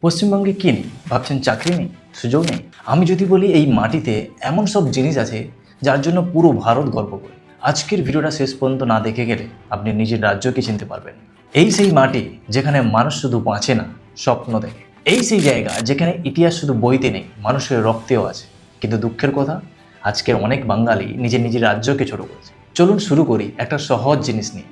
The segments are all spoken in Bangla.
পশ্চিমবঙ্গে কি নেই ভাবছেন? চাকরি নেই, সুযোগ নেই? আমি যদি বলি এই মাটিতে এমন সব জিনিস আছে যার জন্য পুরো ভারত গর্ব করে। আজকের ভিডিওটা শেষ পর্যন্ত না দেখে গেলে আপনি নিজের রাজ্যকে চিনতে পারবেন। এই সেই মাটি যেখানে মানুষ শুধু বাঁচে না, স্বপ্ন দেখে। এই সেই জায়গা যেখানে ইতিহাস শুধু বইতে নেই, মানুষের রক্তেও আছে। কিন্তু দুঃখের কথা, আজকের অনেক বাঙালি নিজের নিজের রাজ্যকে ছোট করেছে। চলুন শুরু করি একটা সহজ জিনিস নিয়ে।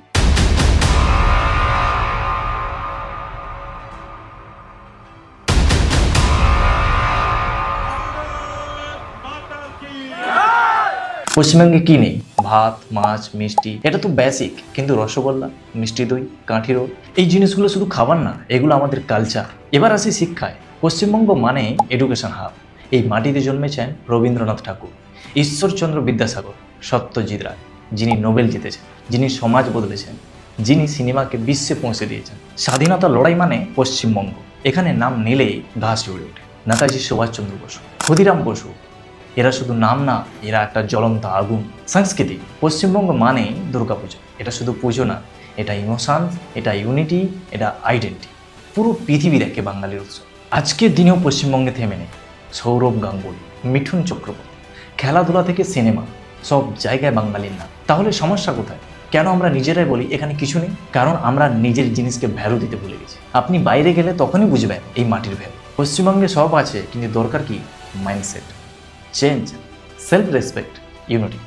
পশ্চিমবঙ্গে কি নেই? ভাত, মাছ, মিষ্টি, এটা তো বেসিক। কিন্তু রসগোল্লা, মিষ্টি দই, কাঠি রোল, এই জিনিসগুলো শুধু খাবার না, এগুলো আমাদের কালচার। এবার আসি শিক্ষায়। পশ্চিমবঙ্গ মানে এডুকেশন হাব। এই মাটিতে জন্মেছেন রবীন্দ্রনাথ ঠাকুর, ঈশ্বরচন্দ্র বিদ্যাসাগর, সত্যজিৎ রায়, যিনি নোবেল জিতেছেন, যিনি সমাজ বদলেছেন, যিনি সিনেমাকে বিশ্বে পৌঁছে দিয়েছেন। স্বাধীনতা লড়াই মানে পশ্চিমবঙ্গ। এখানে নাম নিলেই ঘাস জুড়ে ওঠে। নেতাজি সুভাষচন্দ্র বসু, ক্ষুদিরাম বসু, এরা শুধু নাম না, এরা একটা জ্বলন্ত আগুন। সংস্কৃতি, পশ্চিমবঙ্গ মানেই দুর্গাপুজো। এটা শুধু পুজো না, এটা ইমোশন, এটা ইউনিটি, এটা আইডেন্টি। পুরো পৃথিবী দেখে বাঙালির উৎসব। আজকের দিনেও পশ্চিমবঙ্গে থেমে নেই সৌরভ গাঙ্গুলি, মিঠুন চক্রবর্তী। খেলাধুলা থেকে সিনেমা, সব জায়গায় বাঙালির নাম। তাহলে সমস্যা কোথায়? কেন আমরা নিজেরাই বলি এখানে কিছু নেই? কারণ আমরা নিজের জিনিসকে ভ্যালু দিতে ভুলে গেছি। আপনি বাইরে গেলে তখনই বুঝবেন এই মাটির ভ্যালু। পশ্চিমবঙ্গে সব আছে, কিন্তু দরকার কি? Mindset, change, self respect, unity.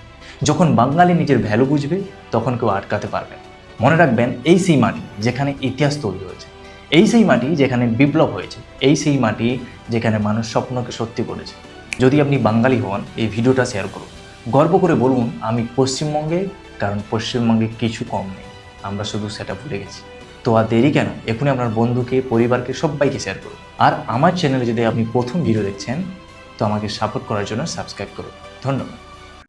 যখন বাঙালি নিজের ভ্যালু বুঝবে, তখন কেউ আটকাতে পারবে না। মনে রাখবেন, এই সেই মাটি যেখানে ইতিহাস তৈরি হয়েছে, এই সেই মাটি যেখানে বিপ্লব হয়েছে, এই সেই মাটি যেখানে মানুষ স্বপ্নকে সত্যি করেছে। যদি আপনি বাঙালি হন, এই ভিডিওটা শেয়ার করুন। গর্ব করে বলুন আমি পশ্চিমবঙ্গে, কারণ পশ্চিমবঙ্গে কিছু কম নেই, আমরা শুধু সেটা ভুলে গেছি। তো আর দেরি কেন? এখনই আপনার বন্ধুকে, পরিবারকে, সবাইকে শেয়ার করুন। আর আমার চ্যানেলে যদি আপনি প্রথম ভিডিও দেখছেন, তো আমাকে সাপোর্ট করার জন্য সাবস্ক্রাইব করুন। ধন্যবাদ।